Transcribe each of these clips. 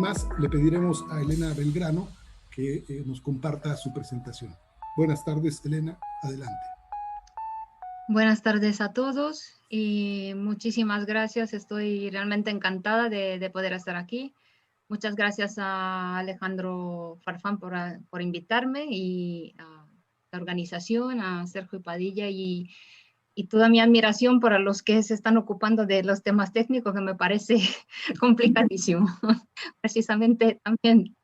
más le pediremos a Elena Belgrano que nos comparta su presentación. Buenas tardes, Elena, adelante. Buenas tardes a todos y muchísimas gracias. Estoy realmente encantada de poder estar aquí. Muchas gracias a Alejandro Farfán por invitarme y a la organización, a Sergio Padilla y toda mi admiración para los que se están ocupando de los temas técnicos, que me parece complicadísimo. Precisamente también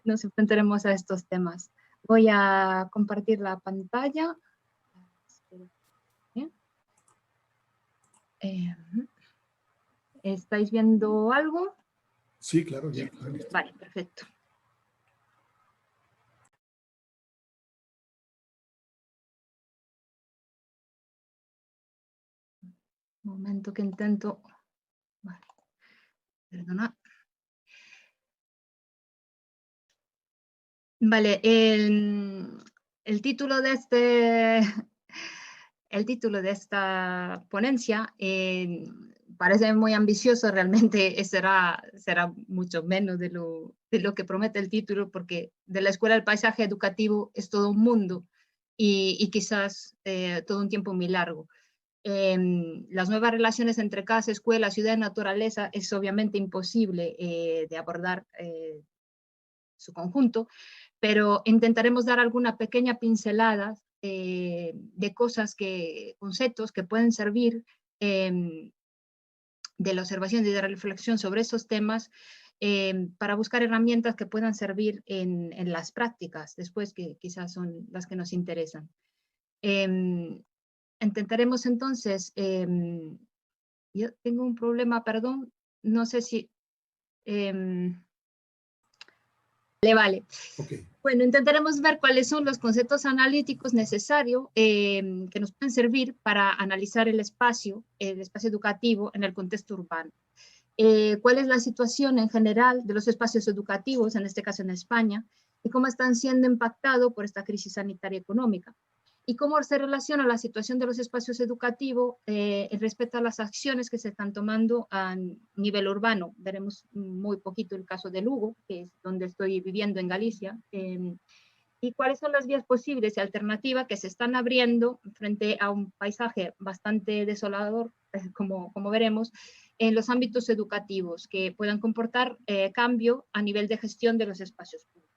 nos enfrentaremos a estos temas. Voy a compartir la pantalla. ¿Estáis viendo algo? Sí, claro. Ya. Vale, perfecto. Un momento que intento... Vale. Perdona. Vale, el título de esta ponencia parece muy ambicioso, realmente será mucho menos de lo que promete el título, porque de la escuela al paisaje educativo es todo un mundo y quizás todo un tiempo muy largo. Las nuevas relaciones entre casa, escuela, ciudad y naturaleza es obviamente imposible de abordar su conjunto, pero intentaremos dar alguna pequeña pincelada de conceptos que pueden servir de la observación y de la reflexión sobre esos temas para buscar herramientas que puedan servir en las prácticas, después que quizás son las que nos interesan. Intentaremos entonces, yo tengo un problema, perdón, no sé si... Vale. Okay. Bueno, intentaremos ver cuáles son los conceptos analíticos necesarios que nos pueden servir para analizar el espacio educativo en el contexto urbano. Cuál es la situación en general de los espacios educativos, en este caso en España, y cómo están siendo impactados por esta crisis sanitaria económica. Y cómo se relaciona la situación de los espacios educativos respecto a las acciones que se están tomando a nivel urbano. Veremos muy poquito el caso de Lugo, que es donde estoy viviendo en Galicia, y cuáles son las vías posibles y alternativas que se están abriendo frente a un paisaje bastante desolador, como veremos, en los ámbitos educativos, que puedan comportar cambio a nivel de gestión de los espacios públicos.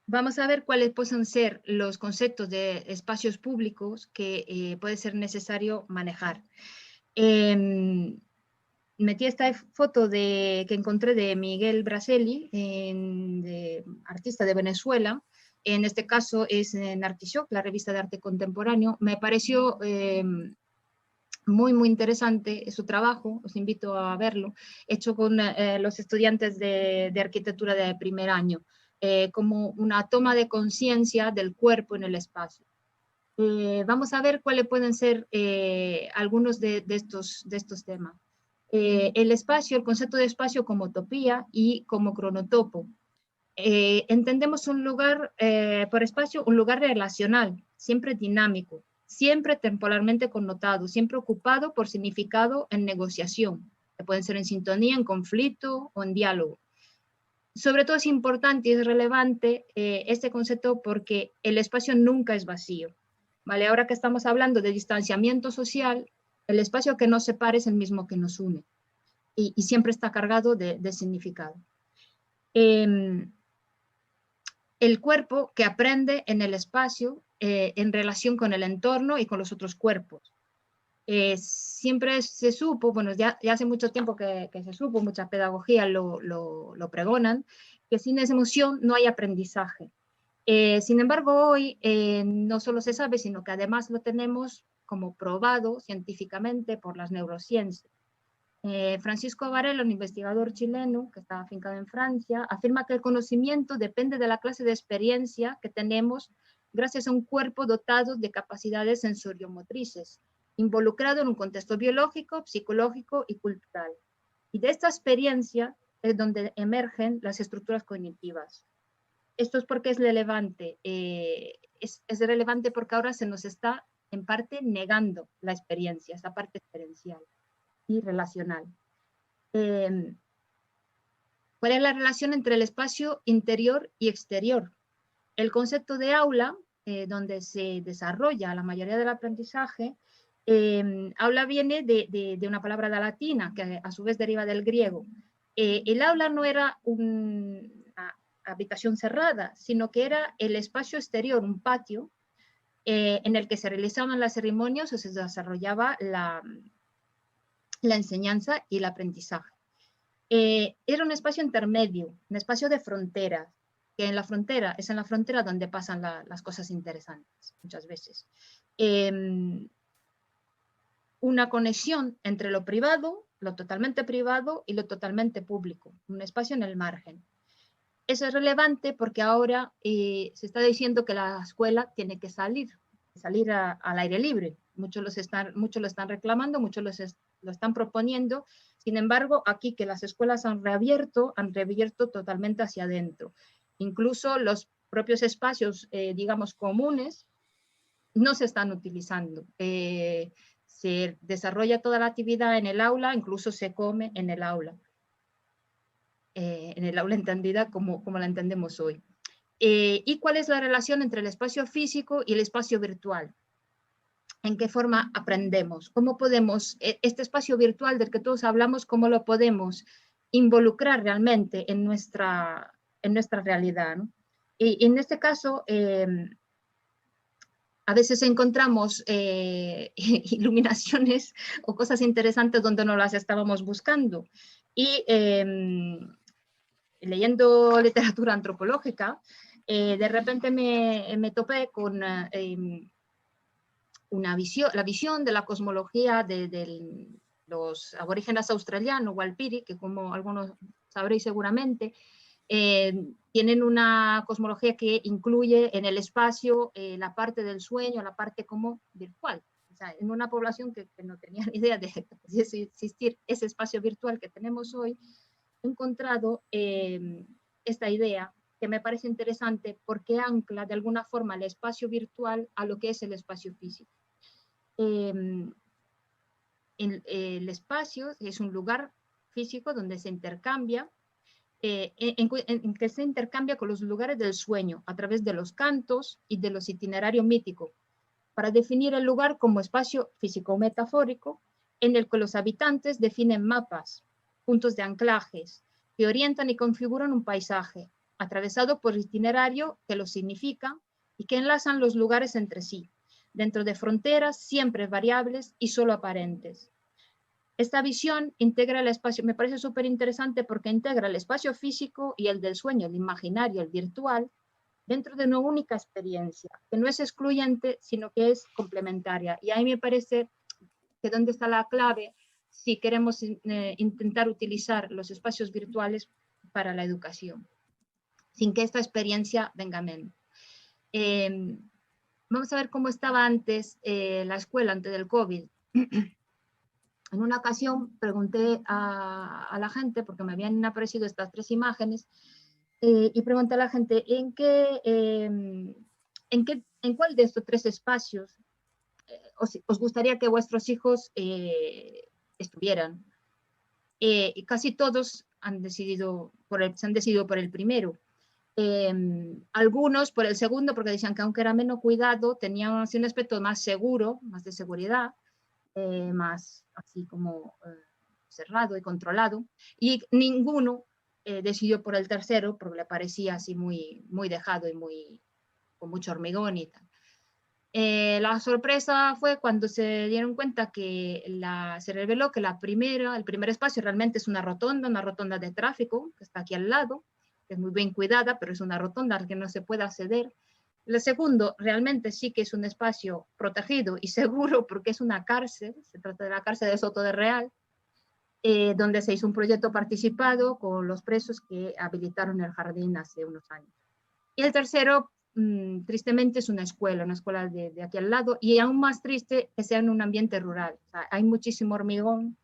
Vamos a ver cuáles pueden ser los conceptos de espacios públicos que puede ser necesario manejar. Metí esta foto que encontré de Miguel Braseli, artista de Venezuela. En este caso es en Artishock, la revista de arte contemporáneo. Me pareció muy, muy interesante su trabajo, os invito a verlo, hecho con los estudiantes de arquitectura de primer año. Como una toma de conciencia del cuerpo en el espacio. Vamos a ver cuáles pueden ser algunos de estos temas. El espacio, el concepto de espacio como utopía y como cronotopo. Entendemos un lugar, por espacio, un lugar relacional, siempre dinámico, siempre temporalmente connotado, siempre ocupado por significado en negociación, que pueden ser en sintonía, en conflicto o en diálogo. Sobre todo es importante y es relevante este concepto porque el espacio nunca es vacío. ¿Vale? Ahora que estamos hablando de distanciamiento social, el espacio que nos separa es el mismo que nos une y siempre está cargado de significado. El cuerpo que aprende en el espacio en relación con el entorno y con los otros cuerpos. Siempre se supo, bueno, ya hace mucho tiempo que se supo, mucha pedagogía lo pregonan, que sin esa emoción no hay aprendizaje. Sin embargo, hoy no solo se sabe, sino que además lo tenemos como probado científicamente por las neurociencias. Francisco Varela, un investigador chileno que está afincado en Francia, afirma que el conocimiento depende de la clase de experiencia que tenemos gracias a un cuerpo dotado de capacidades sensoriomotrices, involucrado en un contexto biológico, psicológico y cultural. Y de esta experiencia es donde emergen las estructuras cognitivas. Esto es porque es relevante. Es relevante porque ahora se nos está, en parte, negando la experiencia, esa parte experiencial. y relacional. ¿Cuál es la relación entre el espacio interior y exterior? El concepto de aula, donde se desarrolla la mayoría del aprendizaje, aula viene de una palabra latina, que a su vez deriva del griego. El aula no era una habitación cerrada, sino que era el espacio exterior, un patio, en el que se realizaban las ceremonias o se desarrollaba la enseñanza y el aprendizaje. Era un espacio intermedio, un espacio de frontera, que en la frontera, es en la frontera donde pasan las cosas interesantes, muchas veces. Una conexión entre lo privado, lo totalmente privado y lo totalmente público, un espacio en el margen. Eso es relevante porque ahora se está diciendo que la escuela tiene que salir al aire libre. Muchos lo están reclamando, muchos lo están proponiendo. Sin embargo, aquí que las escuelas han reabierto totalmente hacia adentro. Incluso los propios espacios, digamos, comunes, no se están utilizando. Se desarrolla toda la actividad en el aula, incluso se come en el aula entendida como la entendemos hoy. ¿Y cuál es la relación entre el espacio físico y el espacio virtual? ¿En qué forma aprendemos? ¿Cómo podemos, este espacio virtual del que todos hablamos, cómo lo podemos involucrar realmente en nuestra realidad, ¿no? Y en este caso, a veces encontramos iluminaciones o cosas interesantes donde no las estábamos buscando. Y leyendo literatura antropológica, de repente me topé con la visión de la cosmología de los aborígenes australianos, Walpiri, que como algunos sabréis seguramente, tienen una cosmología que incluye en el espacio la parte del sueño, la parte como virtual. O sea, en una población que no tenía ni idea de que pudiese existir ese espacio virtual que tenemos hoy, he encontrado esta idea que me parece interesante porque ancla de alguna forma el espacio virtual a lo que es el espacio físico. El espacio es un lugar físico donde se intercambia, en que se intercambia con los lugares del sueño a través de los cantos y de los itinerarios míticos, para definir el lugar como espacio físico metafórico en el que los habitantes definen mapas, puntos de anclajes, que orientan y configuran un paisaje, atravesado por itinerario que lo significa y que enlazan los lugares entre sí, dentro de fronteras siempre variables y solo aparentes. Esta visión integra el espacio, me parece súper interesante porque integra el espacio físico y el del sueño, el imaginario, el virtual, dentro de una única experiencia, que no es excluyente, sino que es complementaria. Y ahí me parece que dónde está la clave si queremos intentar utilizar los espacios virtuales para la educación, sin que esta experiencia venga menos. Vamos a ver cómo estaba antes la escuela, antes del COVID. En una ocasión pregunté a la gente, porque me habían aparecido estas 3 imágenes, y pregunté a la gente en cuál de estos 3 espacios os gustaría que vuestros hijos estuvieran. Y casi todos se han decidido por el primero. Algunos por el segundo, porque decían que aunque era menos cuidado, tenían así un aspecto más seguro, más de seguridad, más así como cerrado y controlado, y ninguno decidió por el tercero porque le parecía así muy, muy dejado y con mucho hormigón y tal. La sorpresa fue cuando se dieron cuenta que se reveló que el primer espacio realmente es una rotonda de tráfico que está aquí al lado, que es muy bien cuidada, pero es una rotonda al que no se puede acceder. El segundo realmente sí que es un espacio protegido y seguro porque es una cárcel, se trata de la cárcel de Soto de Real, donde se hizo un proyecto participado con los presos que habilitaron el jardín hace unos años. Y el tercero, tristemente, es una escuela de aquí al lado, y aún más triste que sea en un ambiente rural. O sea, hay muchísimo hormigón,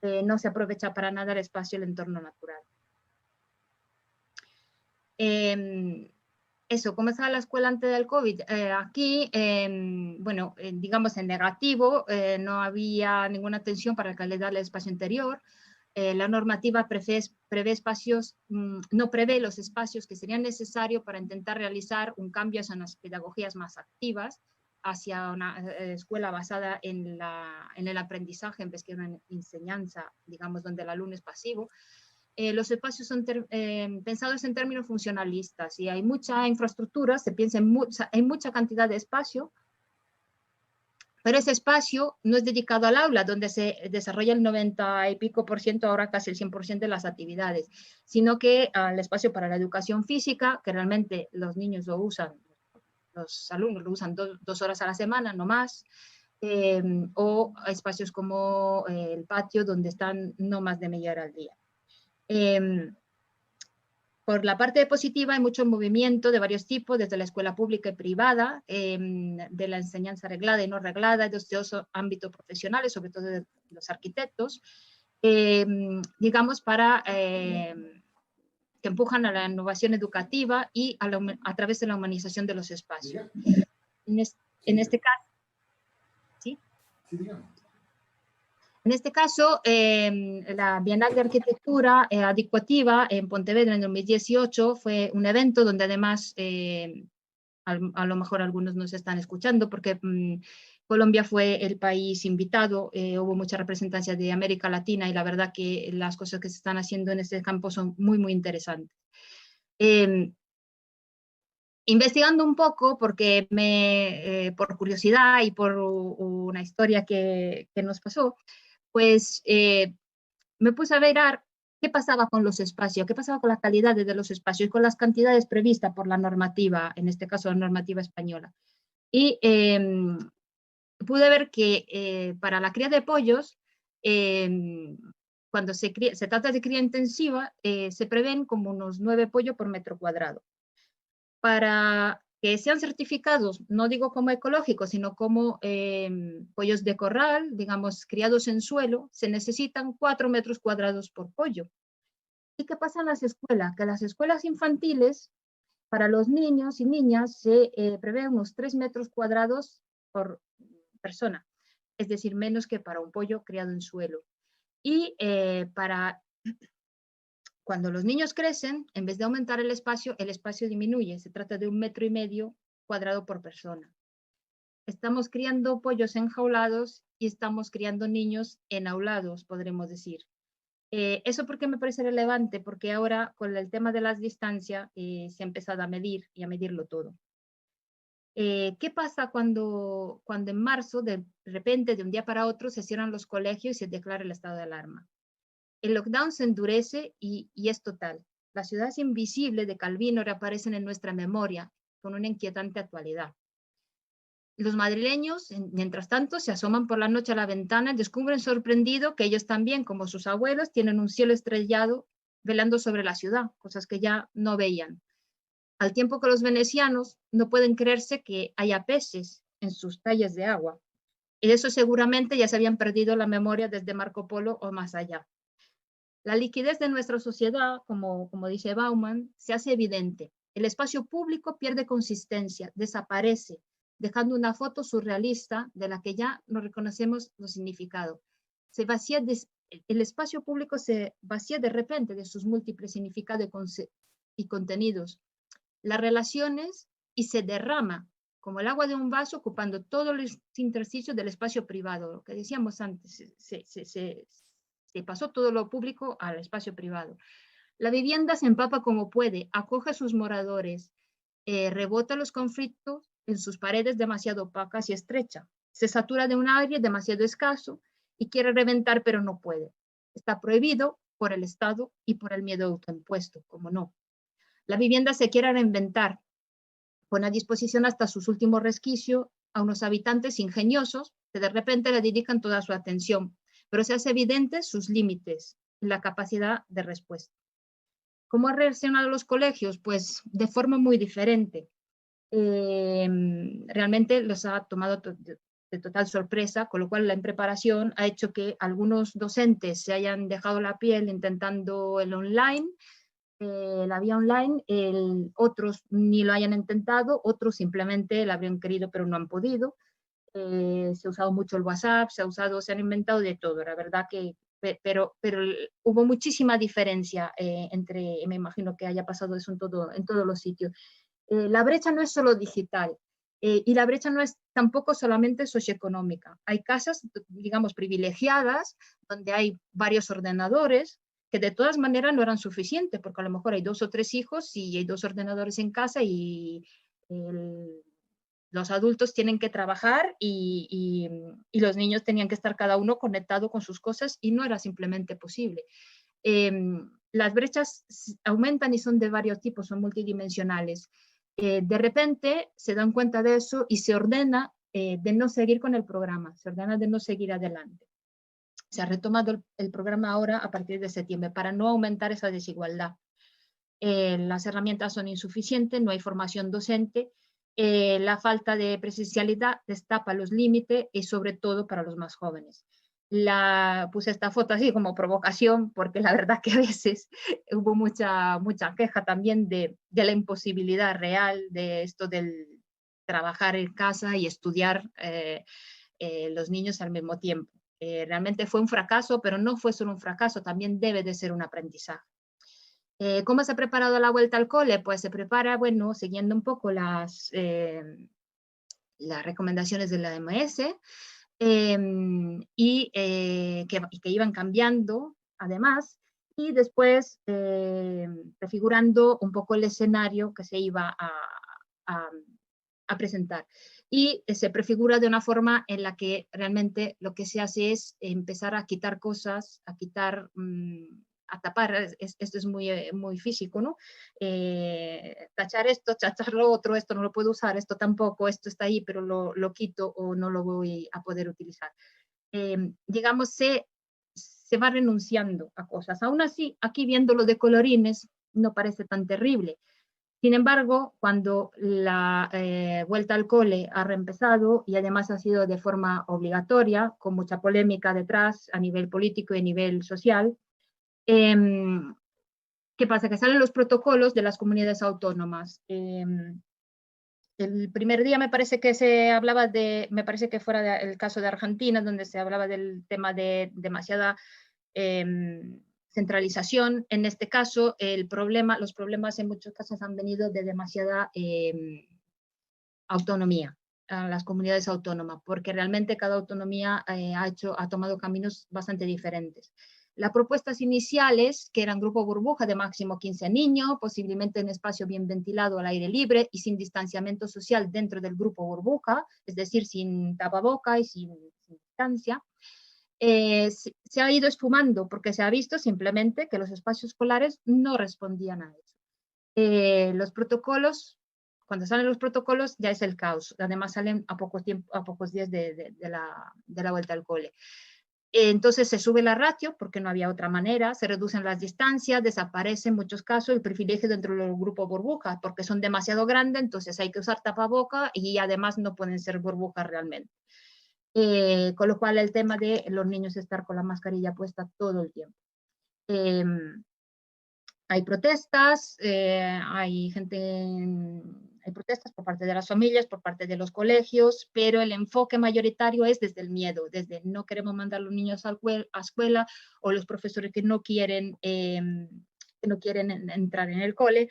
no se aprovecha para nada el espacio y el entorno natural. eso, ¿cómo estaba la escuela antes del COVID? Aquí, bueno, digamos en negativo, no había ninguna atención para la calidad del espacio interior. La normativa prevé espacios, no prevé los espacios que serían necesarios para intentar realizar un cambio hacia unas pedagogías más activas, hacia una escuela basada en el aprendizaje en vez que una enseñanza, digamos, donde el alumno es pasivo. Los espacios son pensados en términos funcionalistas y hay mucha infraestructura, se piensa en mucha cantidad de espacio, pero ese espacio no es dedicado al aula, donde se desarrolla el 90 y pico por ciento, ahora casi el 100% de las actividades, sino que al espacio para la educación física, que realmente los niños lo usan, los alumnos lo usan 2 horas a la semana, no más, o espacios como el patio, donde están no más de media hora al día. Por la parte positiva hay mucho movimiento de varios tipos, desde la escuela pública y privada, de la enseñanza reglada y no reglada, de los ámbitos profesionales, sobre todo de los arquitectos, digamos, para que empujan a la innovación educativa y a través de la humanización de los espacios. En este caso, ¿sí? Sí, digamos. En este caso, la Bienal de Arquitectura Adecuativa en Pontevedra en 2018 fue un evento donde además, a lo mejor algunos nos están escuchando, porque Colombia fue el país invitado, hubo mucha representación de América Latina y la verdad que las cosas que se están haciendo en este campo son muy, muy interesantes. Investigando un poco, porque por curiosidad y por una historia que nos pasó, pues me puse a ver qué pasaba con los espacios, qué pasaba con la calidad de los espacios, con las cantidades previstas por la normativa, en este caso la normativa española. Y pude ver que para la cría de pollos, cuando se trata de cría intensiva, se prevén como unos 9 pollos por metro cuadrado. Para que sean certificados, no digo como ecológicos, sino como pollos de corral, digamos, criados en suelo, se necesitan 4 metros cuadrados por pollo. ¿Y qué pasa en las escuelas? Que las escuelas infantiles, para los niños y niñas, se prevé unos 3 metros cuadrados por persona, es decir, menos que para un pollo criado en suelo. Y cuando los niños crecen, en vez de aumentar el espacio disminuye. Se trata de 1,5 metros cuadrado por persona. Estamos criando pollos enjaulados y estamos criando niños enaulados, podremos decir. ¿Eso por qué me parece relevante? Porque ahora con el tema de las distancias se ha empezado a medir y a medirlo todo. ¿Qué pasa cuando en marzo, de repente, de un día para otro, se cierran los colegios y se declara el estado de alarma? El lockdown se endurece y es total. Las ciudades invisibles de Calvino reaparecen en nuestra memoria con una inquietante actualidad. Los madrileños, mientras tanto, se asoman por la noche a la ventana y descubren sorprendido que ellos también, como sus abuelos, tienen un cielo estrellado velando sobre la ciudad, cosas que ya no veían. Al tiempo que los venecianos no pueden creerse que haya peces en sus tallas de agua. Y eso seguramente ya se habían perdido la memoria desde Marco Polo o más allá. La liquidez de nuestra sociedad, como dice Bauman, se hace evidente. El espacio público pierde consistencia, desaparece, dejando una foto surrealista de la que ya no reconocemos los significados. El espacio público se vacía de repente de sus múltiples significados y contenidos. Las relaciones y se derrama como el agua de un vaso, ocupando todos los intersticios del espacio privado. Lo que decíamos antes, se pasó todo lo público al espacio privado. La vivienda se empapa como puede, acoge a sus moradores, rebota los conflictos en sus paredes demasiado opacas y estrechas, se satura de un aire demasiado escaso y quiere reventar pero no puede. Está prohibido por el Estado y por el miedo autoimpuesto, como no. La vivienda se quiere reinventar, pone a disposición hasta sus últimos resquicios a unos habitantes ingeniosos que de repente le dedican toda su atención, pero se hace evidente sus límites y la capacidad de respuesta. ¿Cómo han reaccionado los colegios? Pues de forma muy diferente. Realmente los ha tomado de total sorpresa, con lo cual la impreparación ha hecho que algunos docentes se hayan dejado la piel intentando el online, la vía online, otros ni lo hayan intentado, otros simplemente la habrían querido pero no han podido. Se ha usado mucho el WhatsApp, se han inventado de todo, la verdad que, pero hubo muchísima diferencia entre, me imagino que haya pasado eso en todos los sitios. La brecha no es solo digital, y la brecha no es tampoco solamente socioeconómica. Hay casas, digamos, privilegiadas, donde hay varios ordenadores, que de todas maneras no eran suficientes, porque a lo mejor hay 2 o 3 hijos y hay 2 ordenadores en casa y los adultos tienen que trabajar y los niños tenían que estar cada uno conectado con sus cosas y no era simplemente posible. Las brechas aumentan y son de varios tipos, son multidimensionales. De repente se dan cuenta de eso y se ordena de no seguir con el programa, se ordena de no seguir adelante. Se ha retomado el programa ahora a partir de septiembre para no aumentar esa desigualdad. Las herramientas son insuficientes, no hay formación docente, la falta de presencialidad destapa los límites y sobre todo para los más jóvenes. Puse esta foto así como provocación porque la verdad que a veces hubo mucha queja también de la imposibilidad real de esto del trabajar en casa y estudiar los niños al mismo tiempo. Realmente fue un fracaso, pero no fue solo un fracaso, también debe de ser un aprendizaje. ¿Cómo se ha preparado la vuelta al cole? Pues se prepara, bueno, siguiendo un poco las recomendaciones de la OMS y que iban cambiando, además, y después prefigurando un poco el escenario que se iba a presentar. Y se prefigura de una forma en la que realmente lo que se hace es empezar a quitar cosas, a quitar... a tapar, esto es muy físico, ¿no? Tachar esto, tachar lo otro, esto no lo puedo usar, esto tampoco, esto está ahí, pero lo quito o no lo voy a poder utilizar. Digamos, se va renunciando a cosas. Aún así, aquí viéndolo de colorines, no parece tan terrible. Sin embargo, cuando la vuelta al cole ha reempezado y además ha sido de forma obligatoria, con mucha polémica detrás a nivel político y a nivel social, ¿qué pasa? Que salen los protocolos de las comunidades autónomas. El primer día me parece que se hablaba me parece que fuera el caso de Argentina, donde se hablaba del tema de demasiada centralización. En este caso, los problemas en muchos casos han venido de demasiada autonomía a las comunidades autónomas, porque realmente cada autonomía ha tomado caminos bastante diferentes. Las propuestas iniciales, que eran grupo burbuja de máximo 15 niños, posiblemente en espacio bien ventilado al aire libre y sin distanciamiento social dentro del grupo burbuja, es decir, sin tapaboca y sin distancia, se ha ido esfumando porque se ha visto simplemente que los espacios escolares no respondían a eso. Los protocolos, cuando salen los protocolos ya es el caos, además salen a pocos días de la vuelta al cole. Entonces se sube la ratio porque no había otra manera, se reducen las distancias, desaparece en muchos casos el privilegio dentro del grupo burbuja porque son demasiado grandes, entonces hay que usar tapaboca y además no pueden ser burbujas realmente. Con lo cual el tema de los niños estar con la mascarilla puesta todo el tiempo. Hay protestas, hay protestas por parte de las familias, por parte de los colegios, pero el enfoque mayoritario es desde el miedo, desde no queremos mandar a los niños a escuela o los profesores que no quieren entrar en el cole,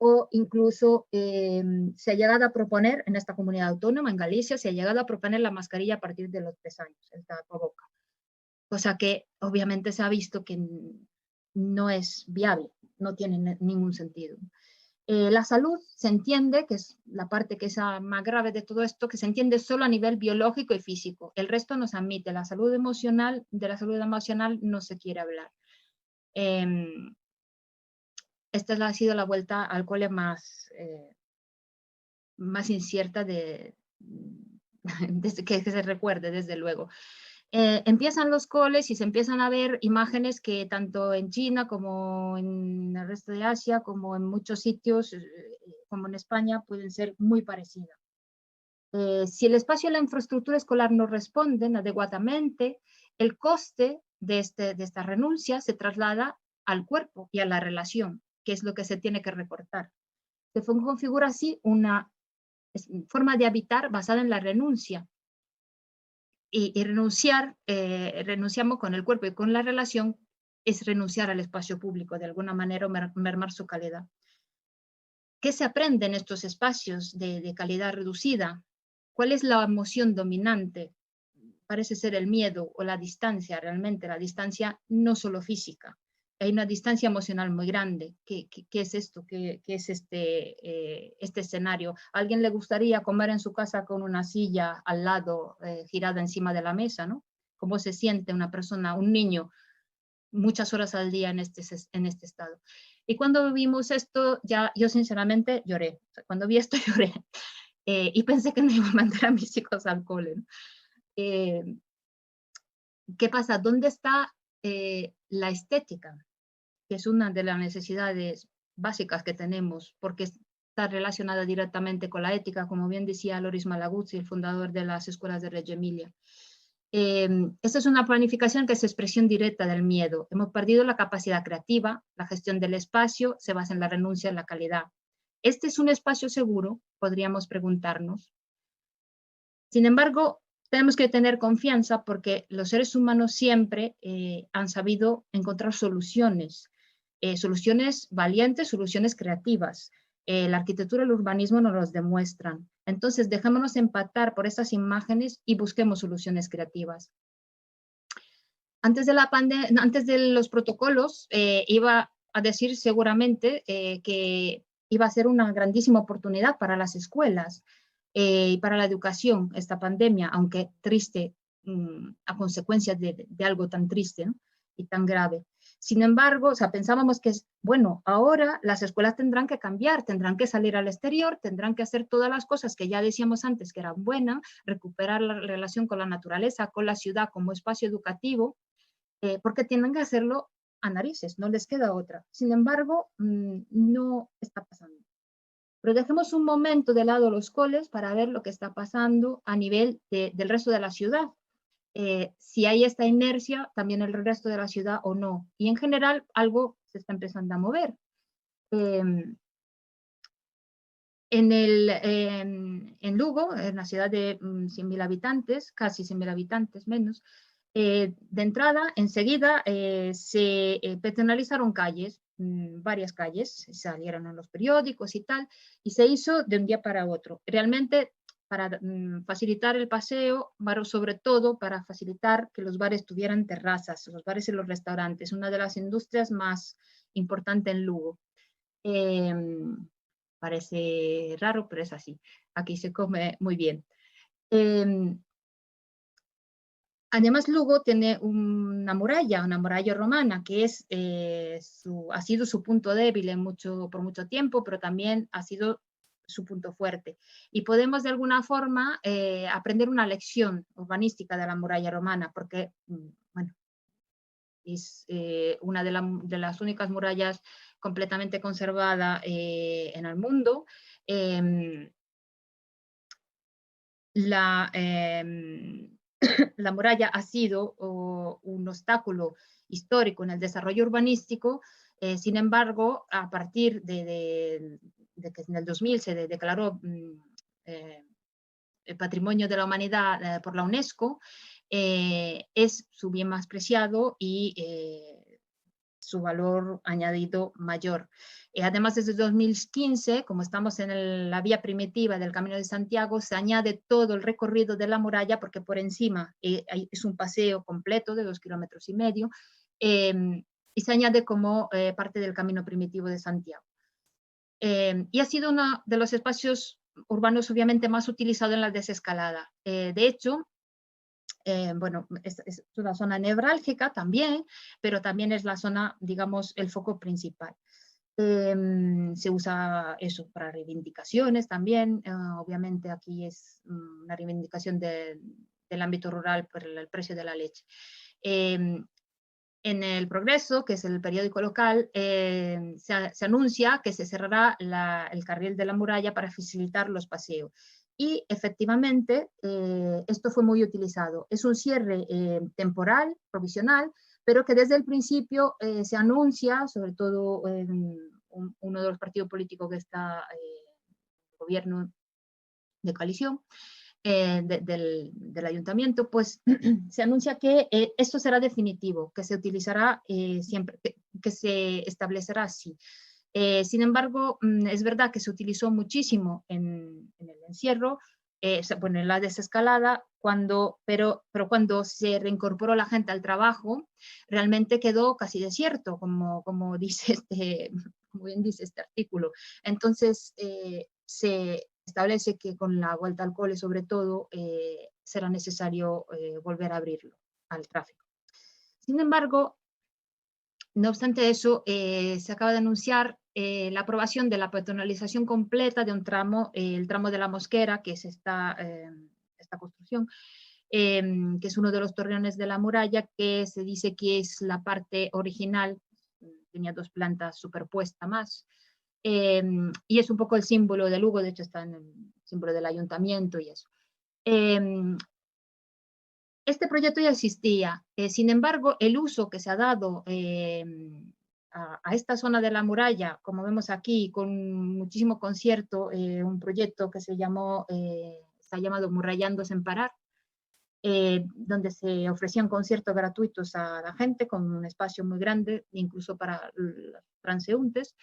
o incluso se ha llegado a proponer en esta comunidad autónoma, en Galicia, se ha llegado a proponer la mascarilla a partir de los 3 años, el tapaboca, cosa que obviamente se ha visto que no es viable, no tiene ningún sentido. La salud se entiende, que es la parte que es más grave de todo esto, que se entiende solo a nivel biológico y físico. El resto no se admite. La salud emocional, de la salud emocional no se quiere hablar. Esta ha sido la vuelta al cole más incierta desde que se recuerde, desde luego. Empiezan los coles y se empiezan a ver imágenes que tanto en China como en el resto de Asia, como en muchos sitios, como en España, pueden ser muy parecidas. Si el espacio y la infraestructura escolar no responden adecuadamente, el coste de esta renuncia se traslada al cuerpo y a la relación. que es lo que se tiene que recortar. Se configura así una forma de habitar basada en la renuncia. Y renunciar, renunciamos con el cuerpo y con la relación, es renunciar al espacio público, de alguna manera mermar su calidad. ¿Qué se aprende en estos espacios de calidad reducida? ¿Cuál es la emoción dominante? Parece ser el miedo o la distancia, realmente la distancia no solo física. Hay una distancia emocional muy grande. ¿Qué es esto? ¿Qué es este escenario? ¿A alguien le gustaría comer en su casa con una silla al lado, girada encima de la mesa, ¿no? ¿Cómo se siente una persona, un niño, muchas horas al día en este estado? Y cuando vimos esto, ya yo sinceramente lloré. O sea, cuando vi esto lloré. Y pensé que no iba a mandar a mis hijos al cole, ¿no? ¿Qué pasa? ¿Dónde está la estética? Que es una de las necesidades básicas que tenemos, porque está relacionada directamente con la ética, como bien decía Loris Malaguzzi, el fundador de las escuelas de Reggio Emilia. Esta es una planificación que es expresión directa del miedo. Hemos perdido la capacidad creativa, la gestión del espacio se basa en la renuncia a la calidad. ¿Este es un espacio seguro? Podríamos preguntarnos. Sin embargo, tenemos que tener confianza porque los seres humanos siempre han sabido encontrar soluciones, soluciones valientes, soluciones creativas. La arquitectura y el urbanismo nos los demuestran. Entonces, dejémonos empatar por estas imágenes y busquemos soluciones creativas. Antes de la pandemia, antes de los protocolos, iba a decir seguramente que iba a ser una grandísima oportunidad para las escuelas y para la educación, esta pandemia, aunque triste, a consecuencia de algo tan triste, ¿no? Y tan grave. Sin embargo, o sea, pensábamos que, bueno, ahora las escuelas tendrán que cambiar, tendrán que salir al exterior, tendrán que hacer todas las cosas que ya decíamos antes que eran buenas, recuperar la relación con la naturaleza, con la ciudad como espacio educativo, porque tienen que hacerlo a narices, no les queda otra. Sin embargo, no está pasando. Pero dejemos un momento de lado los coles para ver lo que está pasando a nivel del resto de la ciudad. Si hay esta inercia también en el resto de la ciudad o no. Y en general algo se está empezando a mover. En Lugo, en la ciudad de 100.000 habitantes, casi 100.000 habitantes menos, de entrada, enseguida se peatonalizaron calles, varias calles, salieron en los periódicos y tal, y se hizo de un día para otro. Realmente para facilitar el paseo, sobre todo para facilitar que los bares tuvieran terrazas, los bares y los restaurantes, una de las industrias más importantes en Lugo. Parece raro, pero es así. Aquí se come muy bien. Además, Lugo tiene una muralla romana, que es, ha sido su punto débil por mucho tiempo, pero también ha sido su punto fuerte. Y podemos de alguna forma aprender una lección urbanística de la muralla romana, porque, bueno, es una de las únicas murallas completamente conservada en el mundo. La muralla ha sido un obstáculo histórico en el desarrollo urbanístico, sin embargo, a partir de que en el 2000 se declaró el Patrimonio de la Humanidad por la UNESCO, es su bien más preciado y su valor añadido mayor. Además, desde 2015, como estamos en la vía primitiva del Camino de Santiago, se añade todo el recorrido de la muralla, porque por encima es un paseo completo de 2,5 kilómetros, y se añade como parte del Camino Primitivo de Santiago. Y ha sido uno de los espacios urbanos obviamente más utilizado en la desescalada. De hecho, bueno, es una zona nevrálgica también, pero también es la zona, digamos, el foco principal. Se usa eso para reivindicaciones también, obviamente aquí es una reivindicación del ámbito rural por el precio de la leche. En El Progreso, que es el periódico local, se anuncia que se cerrará el carril de la muralla para facilitar los paseos. Y efectivamente, esto fue muy utilizado. Es un cierre temporal, provisional, pero que desde el principio se anuncia, sobre todo uno de los partidos políticos que está en el gobierno de coalición del ayuntamiento, pues se anuncia que esto será definitivo, que se utilizará siempre, que se establecerá así. Sin embargo, es verdad que se utilizó muchísimo en el encierro, bueno, en la desescalada, pero cuando se reincorporó la gente al trabajo, realmente quedó casi desierto, como dice como bien dice este artículo. Entonces, se establece que con la vuelta al cole, sobre todo, será necesario volver a abrirlo al tráfico. Sin embargo, no obstante eso, se acaba de anunciar la aprobación de la peatonalización completa de un tramo, el tramo de la Mosquera, que es esta construcción, que es uno de los torreones de la muralla, que se dice que es la parte original, tenía 2 plantas superpuestas más, y es un poco el símbolo de Lugo, de hecho está en el símbolo del ayuntamiento y eso. Este proyecto ya existía, sin embargo, el uso que se ha dado a esta zona de la muralla, como vemos aquí, con muchísimo concierto, un proyecto que se está llamado Murallando sin parar, donde se ofrecían conciertos gratuitos a la gente con un espacio muy grande, incluso para los transeúntes,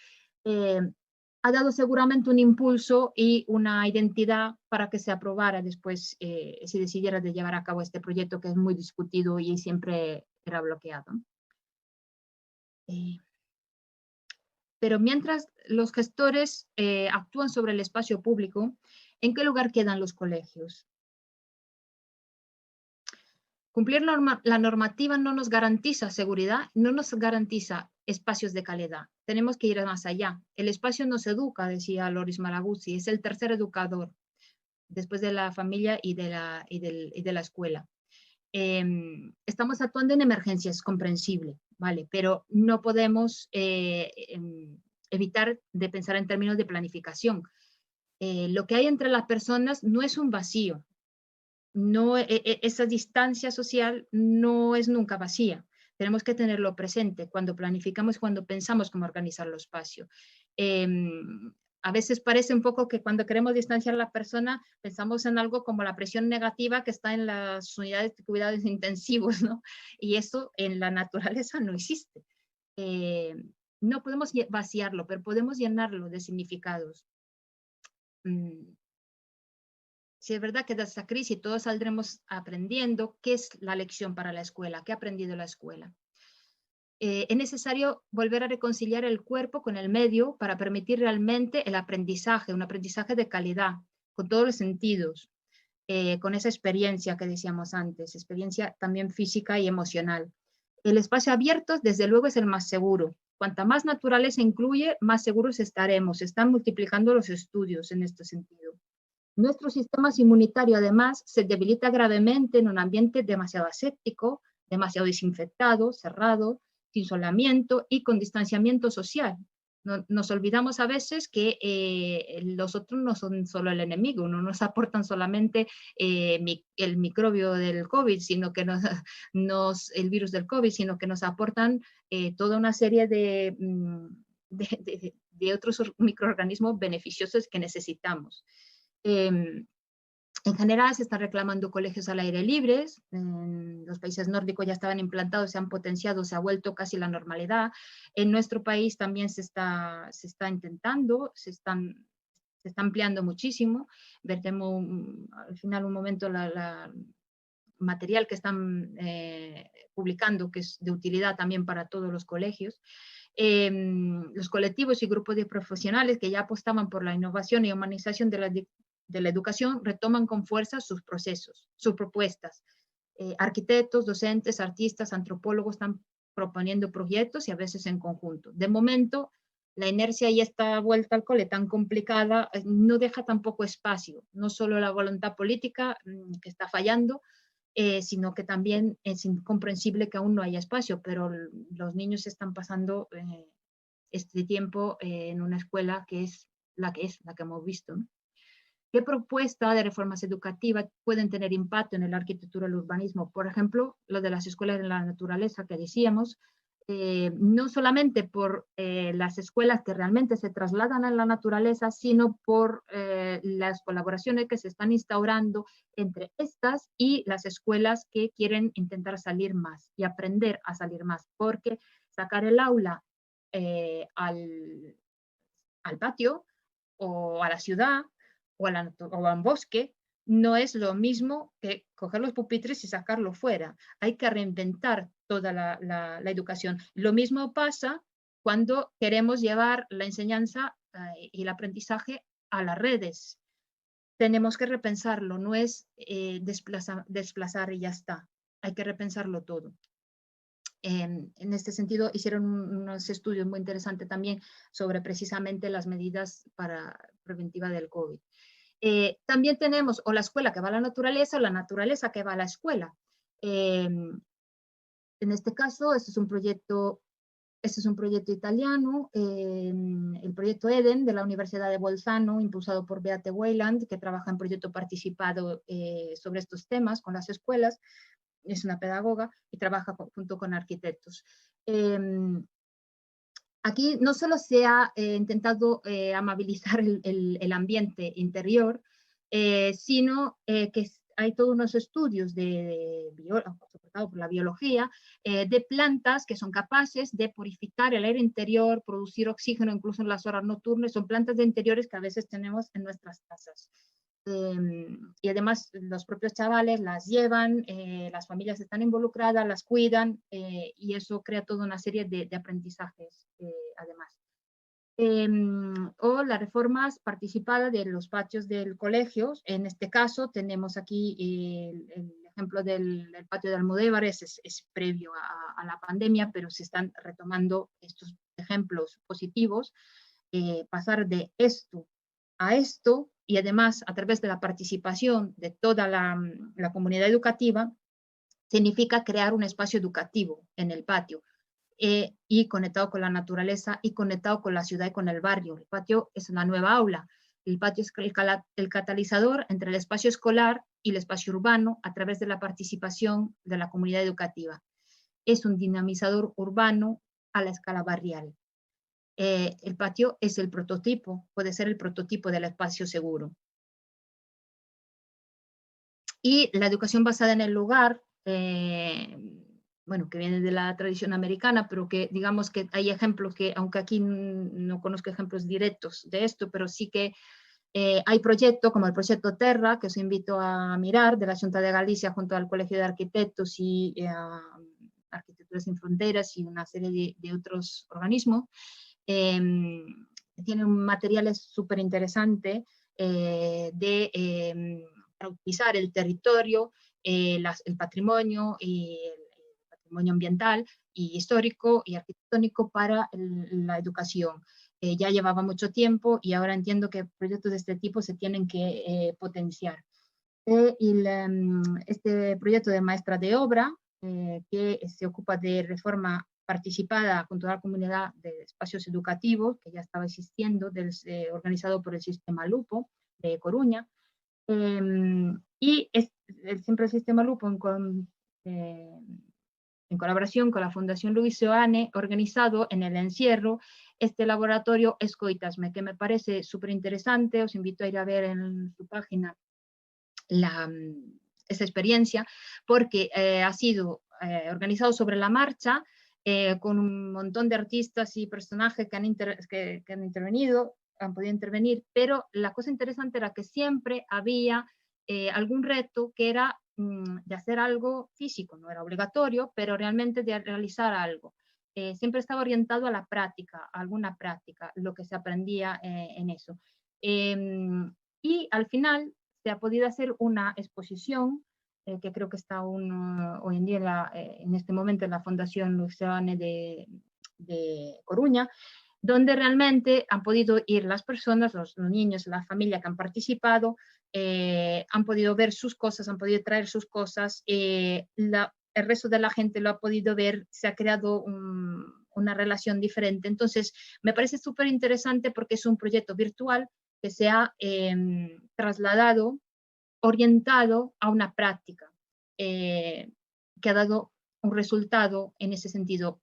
ha dado seguramente un impulso y una identidad para que se aprobara después, se decidiera de llevar a cabo este proyecto que es muy discutido y siempre era bloqueado. Pero mientras los gestores actúan sobre el espacio público, ¿en qué lugar quedan los colegios? Cumplir la normativa no nos garantiza seguridad, no nos garantiza espacios de calidad. Tenemos que ir más allá. El espacio nos educa, decía Loris Malaguzzi, es el tercer educador, después de la familia y de la escuela. Estamos actuando en emergencia, es comprensible, ¿vale? Pero no podemos evitar de pensar en términos de planificación. Lo que hay entre las personas no es un vacío. No, esa distancia social no es nunca vacía. Tenemos que tenerlo presente cuando planificamos, cuando pensamos cómo organizar el espacio. A veces parece un poco que cuando queremos distanciar a la persona, pensamos en algo como la presión negativa que está en las unidades de cuidados intensivos, ¿no? Y eso en la naturaleza no existe. No podemos vaciarlo, pero podemos llenarlo de significados. Si es verdad que de esta crisis todos saldremos aprendiendo qué es la lección para la escuela, qué ha aprendido la escuela. Es necesario volver a reconciliar el cuerpo con el medio para permitir realmente el aprendizaje, un aprendizaje de calidad, con todos los sentidos, con esa experiencia que decíamos antes, experiencia también física y emocional. El espacio abierto, desde luego, es el más seguro. Cuanta más naturaleza incluye, más seguros estaremos. Se están multiplicando los estudios en este sentido. Nuestro sistema inmunitario, además, se debilita gravemente en un ambiente demasiado aséptico, demasiado desinfectado, cerrado, sin solamiento y con distanciamiento social. Nos olvidamos a veces que los otros no son solo el enemigo, no nos aportan solamente el microbio del COVID, sino que el virus del COVID, sino que nos aportan toda una serie de otros microorganismos beneficiosos que necesitamos. En general se están reclamando colegios al aire libre, en los países nórdicos ya estaban implantados, se han potenciado, se ha vuelto casi la normalidad. En nuestro país también se está intentando, se está ampliando muchísimo. Veremos al final un momento la material que están publicando, que es de utilidad también para todos los colegios. Los colectivos y grupos de profesionales que ya apostaban por la innovación y humanización de la educación retoman con fuerza sus procesos, sus propuestas. Arquitectos, docentes, artistas, antropólogos están proponiendo proyectos y a veces en conjunto. De momento, la inercia y esta vuelta al cole tan complicada no deja tampoco espacio, no solo la voluntad política que está fallando, sino que también es incomprensible que aún no haya espacio, pero los niños están pasando este tiempo en una escuela que es la que hemos visto, ¿no? ¿Qué propuesta de reformas educativas pueden tener impacto en la arquitectura y el urbanismo? Por ejemplo, lo de las escuelas de la naturaleza que decíamos, no solamente por las escuelas que realmente se trasladan a la naturaleza, sino por las colaboraciones que se están instaurando entre estas y las escuelas que quieren intentar salir más y aprender a salir más, porque sacar el aula al patio o a la ciudad o a un bosque no es lo mismo que coger los pupitres y sacarlo fuera. Hay que reinventar toda la educación. Lo mismo pasa cuando queremos llevar la enseñanza y el aprendizaje a las redes. Tenemos que repensarlo, no es desplazar y ya está. Hay que repensarlo todo. En este sentido, hicieron unos estudios muy interesantes también sobre precisamente las medidas preventivas del COVID. También tenemos o la escuela que va a la naturaleza o la naturaleza que va a la escuela. En este caso, este es un proyecto italiano, el proyecto EDEN de la Universidad de Bolzano, impulsado por Beate Weiland, que trabaja en proyecto participado sobre estos temas con las escuelas. Es una pedagoga y trabaja junto con arquitectos. Aquí no solo se ha intentado amabilizar el ambiente interior, sino que hay todos unos estudios soportados por la biología, de plantas que son capaces de purificar el aire interior, producir oxígeno incluso en las horas nocturnas. Son plantas de interiores que a veces tenemos en nuestras casas. Y además los propios chavales las llevan, las familias están involucradas, las cuidan, y eso crea toda una serie de aprendizajes además. O las reformas participadas de los patios del colegio. En este caso tenemos aquí el ejemplo del patio de Almodóvar, es previo a la pandemia, pero se están retomando estos ejemplos positivos. Pasar de esto a esto, y además a través de la participación de toda la comunidad educativa, significa crear un espacio educativo en el patio, y conectado con la naturaleza y conectado con la ciudad y con el barrio. El patio es una nueva aula. El patio es el catalizador entre el espacio escolar y el espacio urbano a través de la participación de la comunidad educativa. Es un dinamizador urbano a la escala barrial. El patio es el prototipo, puede ser el prototipo del espacio seguro. Y la educación basada en el lugar, bueno, que viene de la tradición americana, pero que digamos que hay ejemplos que, aunque aquí no conozco ejemplos directos de esto, pero sí que hay proyectos como el proyecto Terra, que os invito a mirar, de la Xunta de Galicia junto al Colegio de Arquitectos y Arquitectura Sin Fronteras y una serie de otros organismos. Tiene un material súper interesante para utilizar el territorio, el patrimonio y el patrimonio ambiental y histórico y arquitectónico para la educación. Ya llevaba mucho tiempo y ahora entiendo que proyectos de este tipo se tienen que potenciar. Este proyecto de maestra de obra, que se ocupa de reforma participada junto a la comunidad de espacios educativos, que ya estaba existiendo, organizado por el Sistema Lupo de Coruña, y siempre el Sistema Lupo en colaboración con la Fundación Luis Seoane, organizado en el encierro este laboratorio Escoitasme, que me parece súper interesante. Os invito a ir a ver en su página esta experiencia, porque ha sido organizado sobre la marcha, con un montón de artistas y personajes que han intervenido, han podido intervenir, pero la cosa interesante era que siempre había algún reto que era de hacer algo físico, no era obligatorio, pero realmente de realizar algo. Siempre estaba orientado a la práctica, a alguna práctica, lo que se aprendía en eso. Y al final se ha podido hacer una exposición que creo que está hoy en día en este momento en la Fundación Luis Seoane de Coruña, donde realmente han podido ir las personas, los niños, la familia que han participado, han podido ver sus cosas, han podido traer sus cosas, el resto de la gente lo ha podido ver, se ha creado una relación diferente. Entonces, me parece súper interesante porque es un proyecto virtual que se ha trasladado, orientado a una práctica, que ha dado un resultado en ese sentido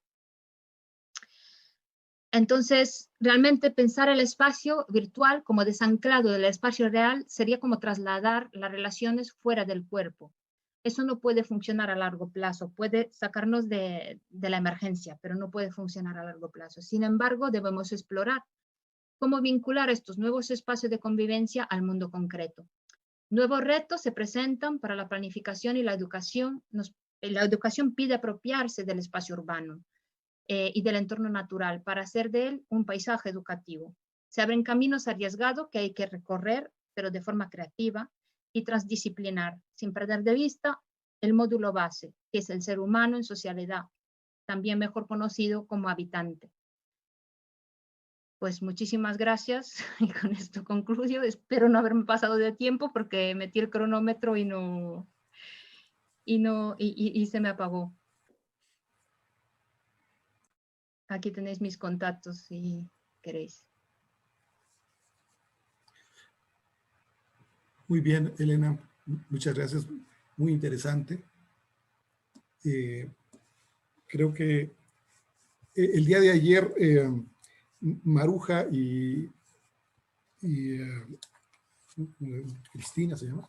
Entonces, realmente pensar el espacio virtual como desanclado del espacio real sería como trasladar las relaciones fuera del cuerpo. Eso no puede funcionar a largo plazo, puede sacarnos de la emergencia, pero no puede funcionar a largo plazo. Sin embargo, debemos explorar cómo vincular estos nuevos espacios de convivencia al mundo concreto. Nuevos retos se presentan para la planificación y la educación. La educación pide apropiarse del espacio urbano y del entorno natural para hacer de él un paisaje educativo. Se abren caminos arriesgados que hay que recorrer, pero de forma creativa y transdisciplinar, sin perder de vista el módulo base, que es el ser humano en socialidad, también mejor conocido como habitante. Pues muchísimas gracias y con esto concluyo. Espero no haberme pasado de tiempo porque metí el cronómetro y se me apagó. Aquí tenéis mis contactos si queréis. Muy bien, Elena, muchas gracias, muy interesante. Creo que el día de ayer Maruja y Cristina, se llama,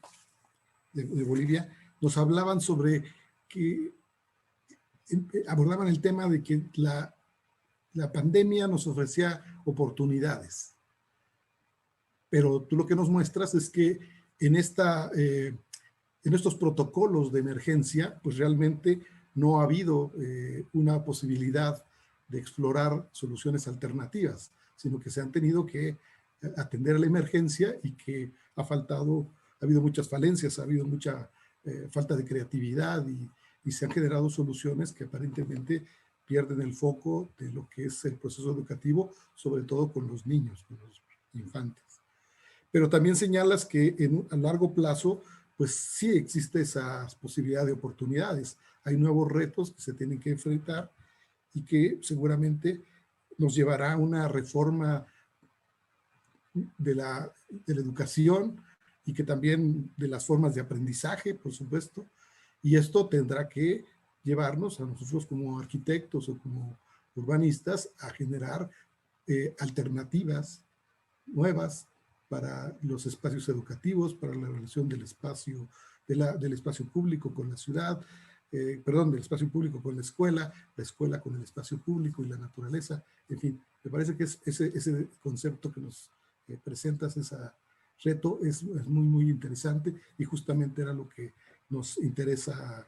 de Bolivia, nos hablaban sobre que abordaban el tema de que la pandemia nos ofrecía oportunidades. Pero tú lo que nos muestras es que en estos protocolos de emergencia, pues realmente no ha habido una posibilidad de explorar soluciones alternativas, sino que se han tenido que atender a la emergencia y que ha habido muchas falencias, ha habido mucha falta de creatividad y se han generado soluciones que aparentemente pierden el foco de lo que es el proceso educativo, sobre todo con los niños, con los infantes. Pero también señalas que a largo plazo, pues sí existe esa posibilidad de oportunidades. Hay nuevos retos que se tienen que enfrentar y que seguramente nos llevará a una reforma de la educación y que también de las formas de aprendizaje, por supuesto. Y esto tendrá que llevarnos a nosotros como arquitectos o como urbanistas a generar alternativas nuevas para los espacios educativos, para la relación del espacio, del espacio público con la ciudad, del espacio público con la escuela con el espacio público y la naturaleza. En fin, me parece que ese concepto que nos presentas, ese reto, es muy, muy interesante y justamente era lo que nos interesa,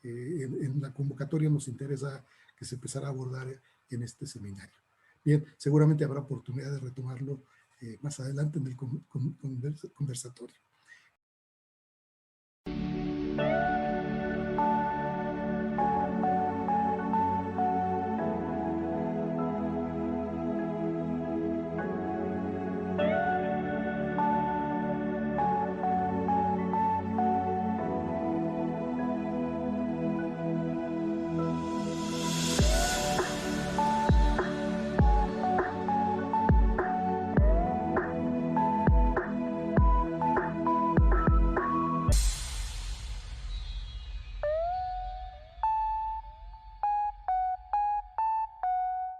en la convocatoria nos interesa que se empezara a abordar en este seminario. Bien, seguramente habrá oportunidad de retomarlo más adelante en el conversatorio.